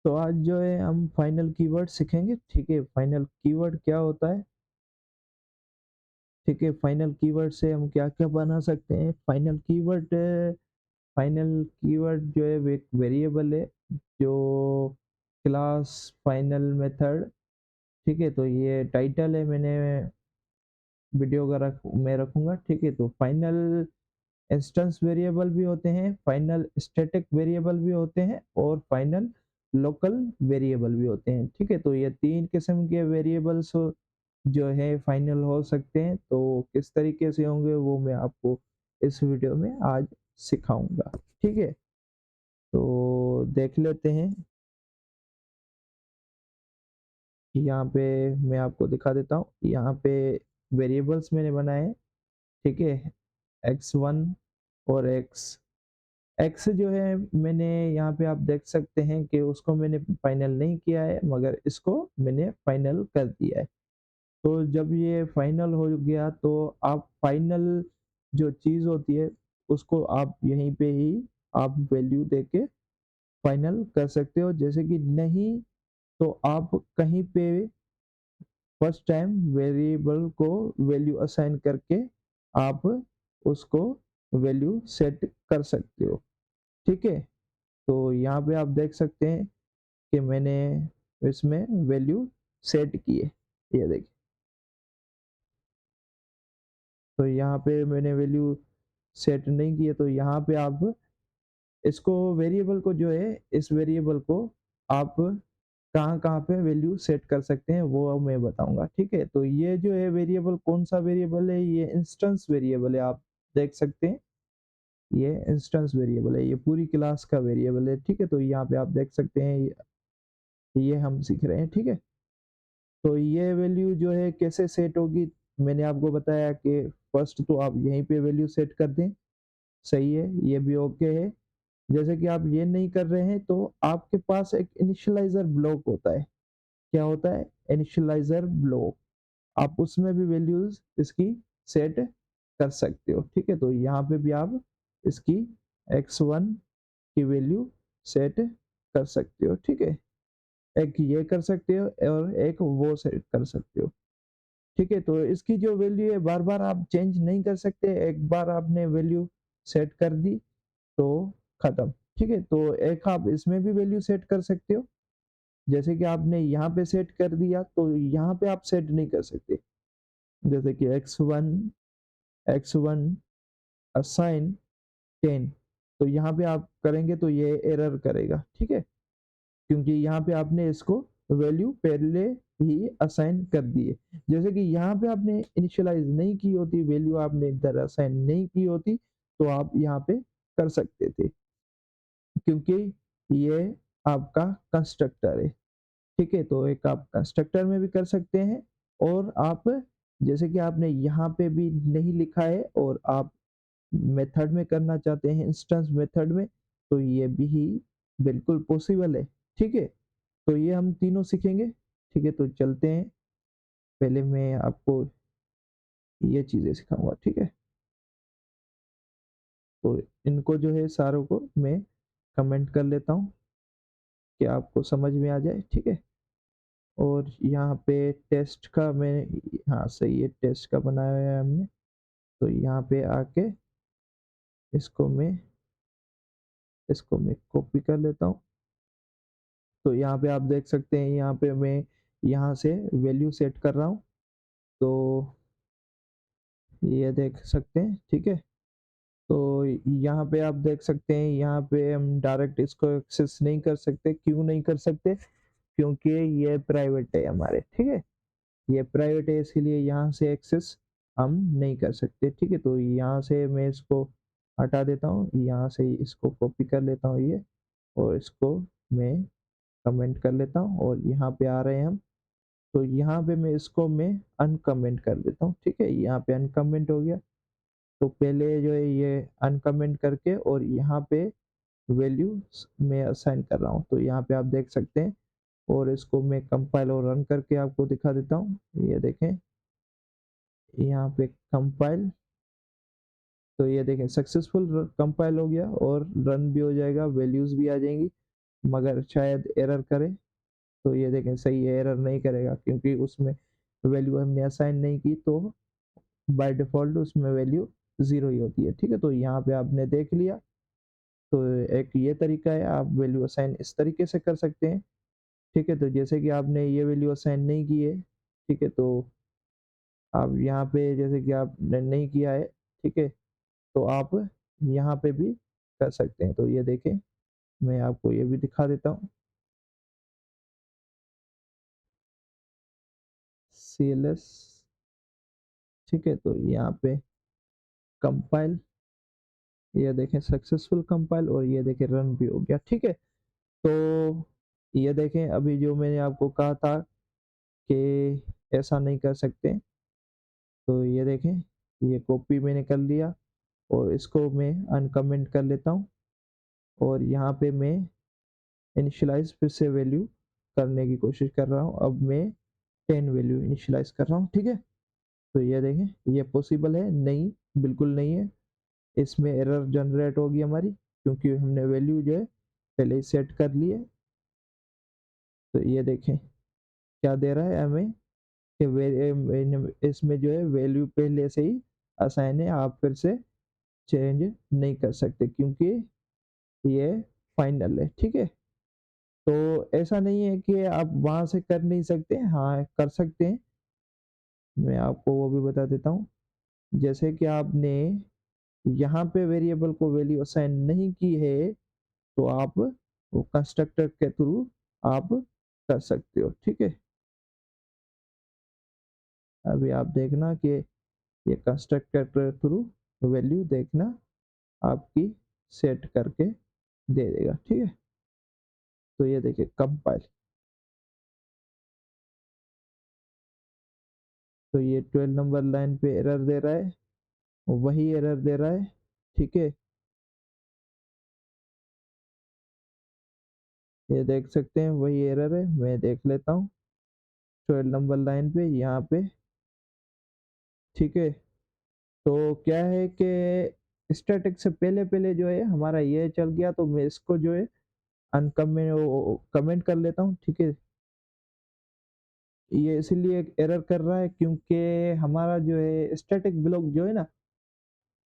तो आज जो है हम फाइनल कीवर्ड सीखेंगे, ठीक है? फाइनल कीवर्ड क्या होता है? ठीक है, फाइनल कीवर्ड से हम क्या-क्या बना सकते हैं? फाइनल कीवर्ड जो है वो एक वेरिएबल है, जो क्लास फाइनल मेथड, ठीक है? तो ये टाइटल है, मैंने वीडियो का मैं रखूँगा, ठीक है? तो फाइनल इंस्टेंस वेरिएबल भी होते हैं, फाइनल स्टैटिक वेरिएबल भी होते हैं और फाइनल लोकल वेरिएबल भी होते हैं, ठीक है? तो ये 3 किस्म के वेरिएबल्स जो है फाइनल हो सकते हैं, तो किस तरीके से होंगे वो मैं आपको इस वीडियो में आज सिखाऊँगा, ठीक है? तो देख लेते हैं, यहाँ पे मैं आपको दिखा देता हूँ, यहाँ पे वेरिएबल्स मैंने बनाए हैं, ठीक है? x1 और एक्स जो है मैंने यहाँ पे आप देख सकते हैं कि उसको मैंने फाइनल नहीं किया है, मगर इसको मैंने फाइनल कर दिया है। तो जब ये फाइनल हो गया तो आप फाइनल जो चीज़ होती है उसको आप यहीं पे ही आप वैल्यू देके फाइनल कर सकते हो। जैसे कि नहीं तो आप कहीं पे फर्स्ट टाइम वेरिएबल को वैल्यू असाइन करके आप उसको वैल्यू सेट कर सकते हो, ठीक है? तो यहाँ पे आप देख सकते हैं कि मैंने इसमें वैल्यू सेट की है, ये देखिए। तो यहाँ पे मैंने वैल्यू सेट नहीं की है, तो यहाँ पे आप इसको वेरिएबल को जो है इस वेरिएबल को आप कहाँ-कहाँ पे वैल्यू सेट कर सकते हैं वो अब मैं बताऊँगा, ठीक है? तो ये जो है वेरिएबल कौन-सा वेरिएबल है, ये इंस्टेंस वेरिएबल है, आप देख सकते हैं, ये इंस्टेंस वेरिएबल है, ये पूरी क्लास का वेरिएबल है, ठीक है? तो यहाँ पे आप देख सकते हैं ये हम सीख रहे हैं, ठीक है? तो ये वैल्यू जो है कैसे सेट होगी, मैंने आपको बताया कि फर्स्ट तो आप यहीं पे वैल्यू सेट कर दें, सही है, ये भी ओके है। जैसे कि आप ये नहीं कर रहे हैं तो आपके पास एक इनिशियलाइज़र ब्लॉक होता है, क्या होता है? इनिशियलाइज़र ब्लॉक, आप उसमें भी वैल्यूज़ इसकी सेट कर सकते हो, ठीक है? तो यहाँ पे भी आप इसकी x1 की वैल्यू सेट कर सकते हो, ठीक है? एक ये कर सकते हो और एक वो सेट कर सकते हो। ठीक है, तो इसकी जो वैल्यू है बार-बार आप चेंज नहीं कर सकते, एक बार आपने वैल्यू सेट कर दी तो खत्म, ठीक है? तो एक आप इसमें भी वैल्यू सेट कर सकते हो, जैसे कि आपने यहाँ पे सेट कर दिया तो यहाँ पे आप सेट नहीं कर सकते। जैसे कि x1 असाइन 10, तो यहाँ पे आप करेंगे तो ये एरर करेगा, ठीक है? क्योंकि यहाँ पे आपने इसको वैल्यू पहले ही असाइन कर दी है। जैसे कि यहाँ पे आपने इनिशियलाइज़ नहीं की होती, वैल्यू आपने इधर असाइन नहीं की होती, तो आप यहाँ पे कर सकते थे, क्योंकि ये आपका कंस्ट्रक्टर है, ठीक है? तो एक आप कंस्ट्रक्टर में भी कर सकते हैं और आप जैसे कि आपने यहाँ पे भी नहीं लिखा है और आप मेथड में करना चाहते हैं, इंस्टेंस मेथड में, तो ये भी बिल्कुल पॉसिबल है, ठीक है? तो ये हम तीनों सीखेंगे, ठीक है? तो चलते हैं, पहले मैं आपको ये चीज़ें सिखाऊँगा, ठीक है? तो इनको जो है सारों को मैं कमेंट कर लेता हूँ कि आपको समझ में आ जाए, ठीक है? और यहाँ पे टेस्ट का मैं, हाँ, सही है, टेस्ट का बनाया है हमने, तो यहाँ पे आके इसको मैं इसको मैं कॉपी कर लेता हूँ। तो यहाँ पे आप देख सकते हैं, यहाँ पे मैं यहाँ से वैल्यू सेट कर रहा हूँ, तो ये देख सकते हैं, ठीक है? तो यहाँ पे आप देख सकते हैं, यहाँ पे हम डायरेक्ट इसको एक्सेस नहीं कर सकते, क्यों नहीं कर सकते? क्योंकि ये प्राइवेट है हमारे, ठीक है? ये प्राइवेट है, इसीलिए यहाँ से एक्सेस हम नहीं कर सकते, ठीक है? तो यहाँ से मैं इसको हटा देता हूँ, यहाँ से इसको कॉपी कर लेता हूँ ये, और इसको मैं कमेंट कर लेता हूँ और यहाँ पे आ रहे हैं हम, तो यहाँ पे मैं अनकमेंट कर देता हूँ, ठीक है? यहाँ पे अनकमेंट हो गया, तो पहले जो है ये अनकमेंट करके और यहाँ पे वैल्यू मैं असाइन कर रहा हूँ, तो यहाँ पे आप देख सकते हैं, और इसको मैं कंपाइल और रन करके आपको दिखा देता हूँ। ये देखें, यहाँ पे कंपाइल, तो ये देखें सक्सेसफुल कंपाइल हो गया और रन भी हो जाएगा, वैल्यूज़ भी आ जाएँगी। मगर शायद एरर करे। तो ये देखें सही है, एरर नहीं करेगा क्योंकि उसमें वैल्यू हमने असाइन नहीं की, तो बाय डिफ़ॉल्ट उसमें वैल्यू 0 ही होती है, ठीक है? तो यहाँ पे आपने देख लिया, तो एक ये तरीका है, आप वैल्यू असाइन इस तरीके से कर सकते हैं, ठीक है? तो जैसे कि आपने ये वैल्यू असाइन नहीं की है, ठीक है? तो आप यहाँ पे जैसे कि आपने नहीं किया है, ठीक है? तो आप यहाँ पे भी कर सकते हैं। तो ये देखें, मैं आपको ये भी दिखा देता हूँ, सीएलएस, ठीक है? तो यहाँ पे कंपाइल, ये देखें सक्सेसफुल कंपाइल, और ये देखें रन भी हो गया, ठीक है? तो ये देखें, अभी जो मैंने आपको कहा था कि ऐसा नहीं कर सकते, तो ये देखें, ये कॉपी मैंने कर लिया और इसको मैं अनकमेंट कर लेता हूँ, और यहाँ पे मैं इनिशियलाइज़ फिर से वैल्यू करने की कोशिश कर रहा हूँ। अब मैं 10 वैल्यू इनिशियलाइज़ कर रहा हूँ, ठीक है? तो ये देखें, ये पॉसिबल है? नहीं, बिल्कुल नहीं है। इसमें एरर जनरेट होगी हमारी, क्योंकि हमने वैल्यू जो है पहले ही सेट कर ली है। तो ये देखें, क्या दे रहा है हमें कि इसमें जो है वैल्यू पहले से ही असाइन है, आप फिर से चेंज नहीं कर सकते क्योंकि ये फाइनल है, ठीक है? तो ऐसा नहीं है कि आप वहाँ से कर नहीं सकते, हाँ, कर सकते हैं। मैं आपको वो भी बता देता हूँ। जैसे कि आपने यहाँ पे वेरिएबल को वैल्यू असाइन नहीं की है, तो आप वो कंस्ट्रक्टर के थ्रू आप कर सकते हो, ठीक है? अभी आप देखना कि ये कंस्ट्रक्टर के थ्रू वैल्यू देखना आपकी सेट करके दे देगा, ठीक है? तो ये देखिए कंपाइल, तो ये 12 नंबर लाइन पे एरर दे रहा है, वही एरर दे रहा है, ठीक है? ये देख सकते हैं वही एरर है, मैं देख लेता हूँ 12 नंबर लाइन पे यहाँ पे, ठीक है? तो क्या है कि स्टैटिक से पहले जो है हमारा ये चल गया, तो मैं इसको जो है कमेंट कर लेता हूँ, ठीक है? ये इसीलिए एरर कर रहा है क्योंकि हमारा जो है स्टैटिक ब्लॉक जो है ना,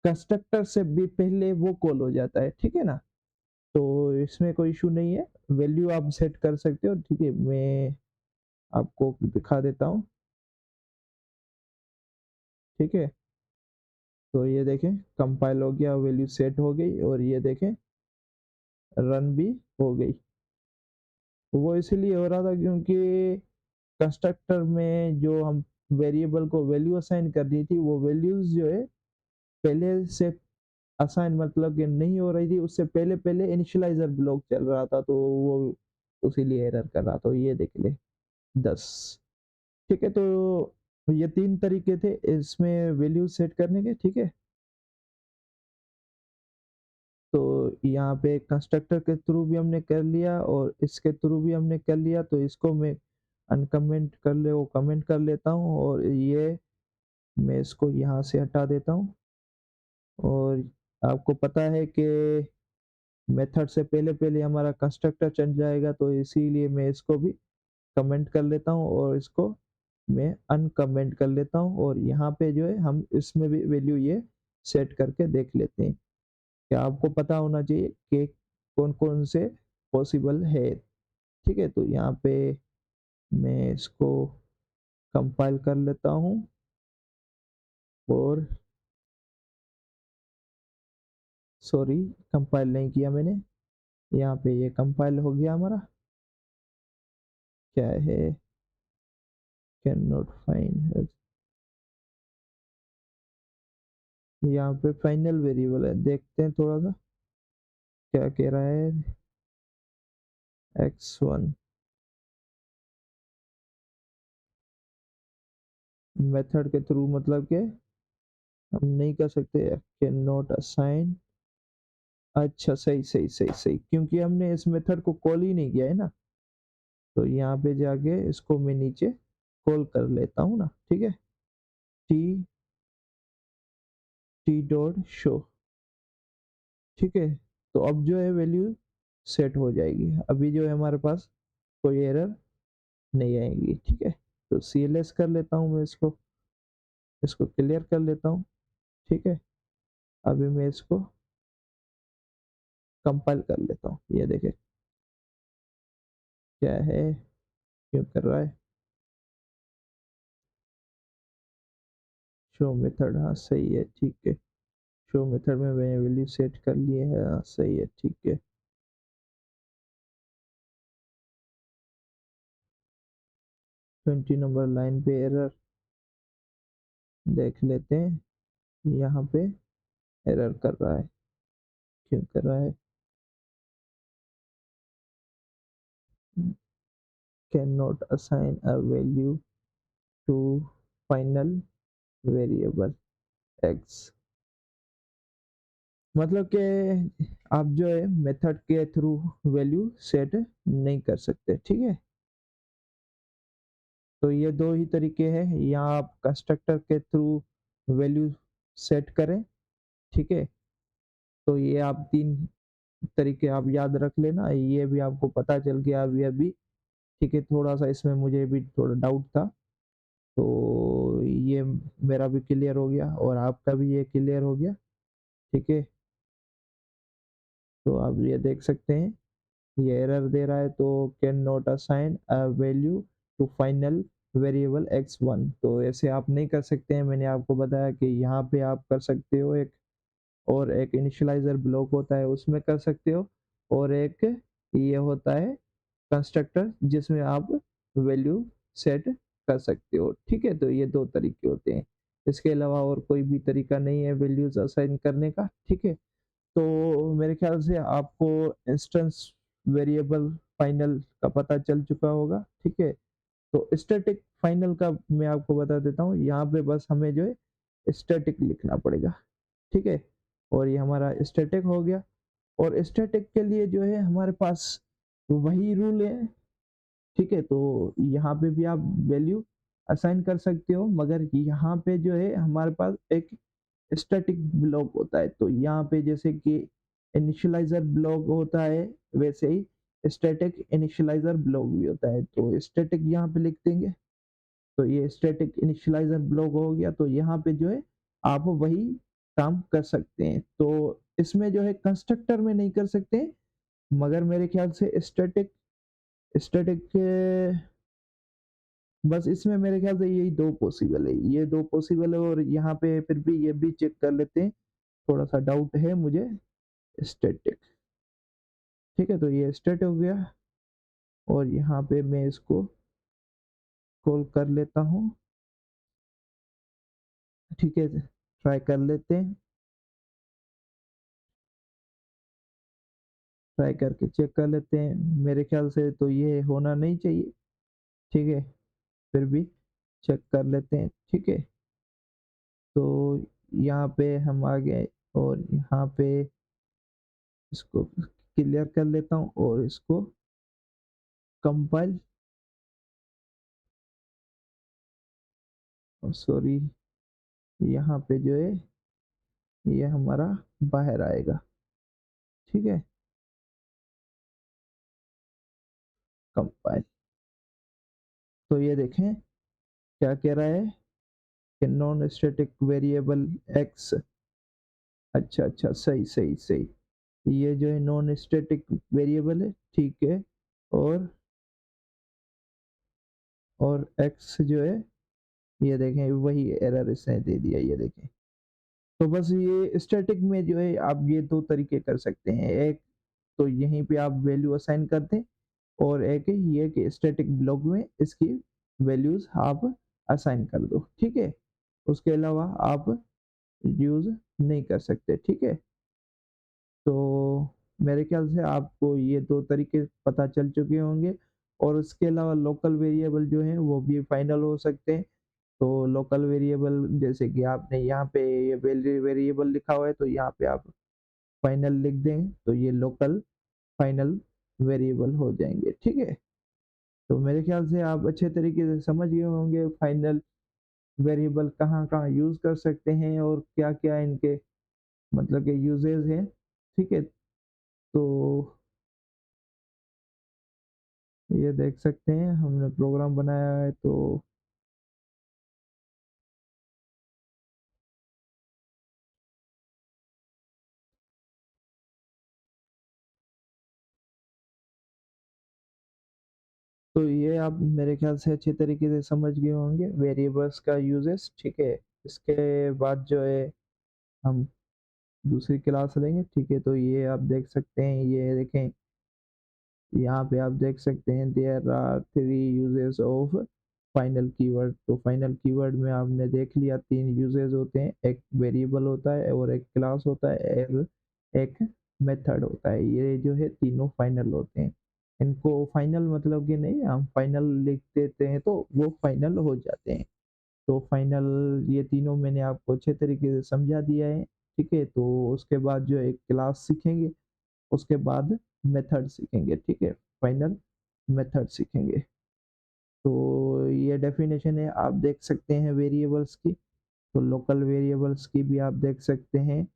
कंस्ट्रक्टर से भी पहले वो कॉल हो जाता है, ठीक है ना? तो इसमें कोई इश्यू नहीं है, वैल्यू आप सेट कर सकते हो, ठीक है? मैं आपको दिखा देता हूँ, ठीक है? तो ये देखें कंपाइल हो गया, वैल्यू सेट हो गई, और ये देखें रन भी हो गई। वो इसलिए हो रहा था क्योंकि कंस्ट्रक्टर में जो हम वेरिएबल को वैल्यू असाइन कर दी थी, वो वैल्यूज़ जो है पहले से असाइन मतलब कि नहीं हो रही थी, उससे पहले इनिशियलाइज़र ब्लॉक चल रहा था, तो वो उसीलिए एरर कर रहा था। तो ये देख ले 10, ठीक है? तो ये 3 तरीके थे इसमें वैल्यू सेट करने के, ठीक है? तो यहाँ पे कंस्ट्रक्टर के थ्रू भी हमने कर लिया और इसके थ्रू भी हमने कर लिया, तो इसको मैं अनकमेंट कर ले वो कमेंट कर लेता हूँ, और ये मैं इसको यहाँ से हटा देता हूँ। और आपको पता है कि मेथड से पहले हमारा कंस्ट्रक्टर चल जाएगा, तो इसीलिए मैं इसको भी कमेंट कर लेता हूँ और इसको मैं अनकमेंट कर लेता हूँ, और यहाँ पे जो है हम इसमें भी वैल्यू ये सेट करके देख लेते हैं। क्या आपको पता होना चाहिए कि कौन-कौन से पॉसिबल है, ठीक है? तो यहाँ पे मैं इसको कंपाइल कर लेता हूँ, और सॉरी, कंपाइल नहीं किया मैंने, यहाँ पे ये कंपाइल हो गया हमारा। क्या है, कैन नॉट फाइंड, यहाँ पे फाइनल वेरिएबल है, देखते हैं थोड़ा सा क्या कह रहा है। x1 मेथड के थ्रू मतलब के हम नहीं कर सकते, कैन नॉट असाइन। अच्छा, सही, क्योंकि हमने इस मेथड को कॉल ही नहीं किया है ना, तो यहाँ पे जाके इसको मैं नीचे कॉल कर लेता हूँ ना, ठीक है? टी टी डॉट शो, ठीक है? तो अब जो है वैल्यू सेट हो जाएगी। अभी जो है हमारे पास कोई एरर नहीं आएगी, ठीक है। तो CLS कर लेता हूँ मैं इसको, क्लियर कर लेता हूँ, ठीक है। अभी मैं इसको कंपाइल कर लेता हूँ, ये देखें क्या है, क्यों कर रहा है। शो मेथड, हाँ सही है, ठीक है। शो मेथड में मैंने वैल्यू सेट कर लिए है, हाँ सही है, ठीक है। ट्वेंटी नंबर लाइन पे एरर देख लेते हैं, यहाँ पे एरर कर रहा है, क्यों कर रहा है। Cannot assign a value to final variable x, मतलब कि आप जो है मेथड के थ्रू वैल्यू सेट नहीं कर सकते, ठीक है। तो ये दो ही तरीके हैं, या आप कंस्ट्रक्टर के थ्रू वैल्यू सेट करें, ठीक है। तो ये आप तीन तरीके आप याद रख लेना, ये भी आपको पता चल गया अभी, ठीक है। थोड़ा सा इसमें मुझे भी थोड़ा डाउट था, तो ये मेरा भी क्लियर हो गया और आपका भी ये क्लियर हो गया, ठीक है। तो आप ये देख सकते हैं ये एरर दे रहा है, तो cannot assign a value to final variable x1, तो ऐसे आप नहीं कर सकते हैं। मैंने आपको बताया कि यहाँ पे आप कर सकते हो एक, और एक इनिशियलाइजर ब्लॉक होता है उसमें कर सकते हो, और एक ये होता है कंस्ट्रक्टर जिसमें आप वैल्यू सेट कर सकते हो, ठीक है। तो ये दो तरीके होते हैं, इसके अलावा और कोई भी तरीका नहीं है वैल्यूज असाइन करने का, ठीक है। तो मेरे ख्याल से आपको इंस्टेंस वेरिएबल फाइनल का पता चल चुका होगा, ठीक है। तो स्टैटिक फाइनल का मैं आपको बता देता हूँ, यहाँ पे बस हमें जो है स्टैटिक लिखना पड़ेगा, ठीक है। और ये हमारा स्टैटिक हो गया, और स्टैटिक के लिए जो है हमारे पास वही रूल है, ठीक है। तो यहाँ पे भी आप वैल्यू असाइन कर सकते हो, मगर यहाँ पे जो है हमारे पास एक स्टैटिक ब्लॉक होता है। तो यहाँ पे जैसे कि इनिशियलाइजर ब्लॉक होता है, वैसे ही स्टैटिक इनिशियलाइजर ब्लॉक भी होता है। तो स्टैटिक यहाँ पे लिख देंगे, तो ये स्टैटिक इनिशियलाइजर ब्लॉक हो गया। तो यहाँ पे जो है आप वही काम कर सकते हैं। तो इसमें जो है कंस्ट्रक्टर में नहीं कर सकते, मगर मेरे ख्याल से स्टैटिक स्टैटिक बस इसमें मेरे ख्याल से यही दो पॉसिबल है, ये दो पॉसिबल है। और यहाँ पे फिर भी ये भी चेक कर लेते हैं, थोड़ा सा डाउट है मुझे। स्टैटिक, ठीक है। तो ये स्टैट हो गया, और यहाँ पे मैं इसको कॉल कर लेता हूँ, ठीक है। ट्राई कर लेते हैं, ट्राई करके चेक कर लेते हैं। मेरे ख्याल से तो ये होना नहीं चाहिए, ठीक है। फिर भी चेक कर लेते हैं, ठीक है। तो यहाँ पे हम आ गए, और यहाँ पे इसको क्लियर कर लेता हूँ और इसको कंपाइल, सॉरी, यहाँ पे जो है ये हमारा बाहर आएगा, ठीक है। कंपाइल, तो ये देखें क्या कह रहा है कि नॉन स्टैटिक वेरिएबल एक्स, अच्छा अच्छा, सही सही सही, ये जो है नॉन स्टैटिक वेरिएबल है, ठीक है। और एक्स जो है, ये देखें वही एरर इसने दे दिया, ये देखें। तो बस ये स्टैटिक में जो है आप ये दो तरीके कर सकते हैं, एक तो यहीं पे आप वैल्यू असाइन कर दें, और एक ये कि स्टैटिक ब्लॉक में इसकी वैल्यूज आप असाइन कर दो, ठीक है। उसके अलावा आप यूज नहीं कर सकते, ठीक है। तो मेरे ख्याल से आपको ये दो तरीके पता चल चुके होंगे, और उसके अलावा लोकल वेरिएबल जो है वो भी फाइनल हो सकते हैं। तो लोकल वेरिएबल जैसे कि आपने यहाँ पे ये वेरिएबल लिखा हुआ है, तो यहाँ पे आप फाइनल लिख दें, तो ये लोकल फाइनल वेरिएबल हो जाएंगे, ठीक है। तो मेरे ख्याल से आप अच्छे तरीके से समझ गए होंगे फाइनल वेरिएबल कहाँ कहाँ यूज कर सकते हैं, और क्या क्या इनके मतलब के यूजेस हैं, ठीक है। तो ये देख सकते हैं हमने प्रोग्राम बनाया है तो ये आप मेरे ख्याल से अच्छे तरीके से समझ गए होंगे वेरिएबल्स का यूजेस, ठीक है। इसके बाद जो है हम दूसरी क्लास लेंगे, ठीक है। तो ये आप देख सकते हैं, ये देखें यहाँ पे आप देख सकते हैं there are three uses of final keyword. तो फाइनल कीवर्ड में आपने देख लिया तीन यूजेस होते हैं, एक वेरिएबल होता है और एक क्लास होता है और एक मेथड होता है। ये जो है तीनों फाइनल होते हैं। इनको फाइनल मतलब कि नहीं, हम फाइनल लिख देते हैं तो वो फाइनल हो जाते हैं। तो फाइनल ये तीनों मैंने आपको अच्छे तरीके से समझा दिया है, ठीक है। तो उसके बाद जो है क्लास सीखेंगे, उसके बाद मेथड सीखेंगे, ठीक है। फाइनल मेथड सीखेंगे। तो ये डेफिनेशन है, आप देख सकते हैं वेरिएबल्स की। तो लोकल वेरिएबल्स की भी आप देख सकते हैं,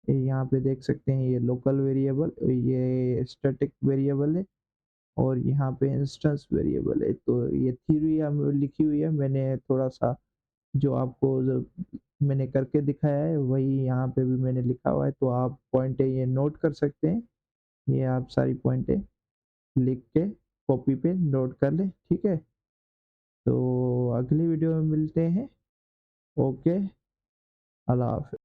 यहाँ पे देख सकते हैं ये लोकल वेरिएबल, ये स्टैटिक वेरिएबल है और यहाँ पे इंस्टेंस वेरिएबल है। तो ये थ्योरी यहाँ लिखी हुई है, मैंने थोड़ा सा जो आपको जो मैंने करके दिखाया है वही यहाँ पे भी मैंने लिखा हुआ है। तो आप पॉइंटें ये नोट कर सकते हैं, ये आप सारी पॉइंटें लिख के कॉपी पे नोट कर लें, ठीक है। तो अगली वीडियो में मिलते हैं। ओके, अल्लाह हाफ़िज़।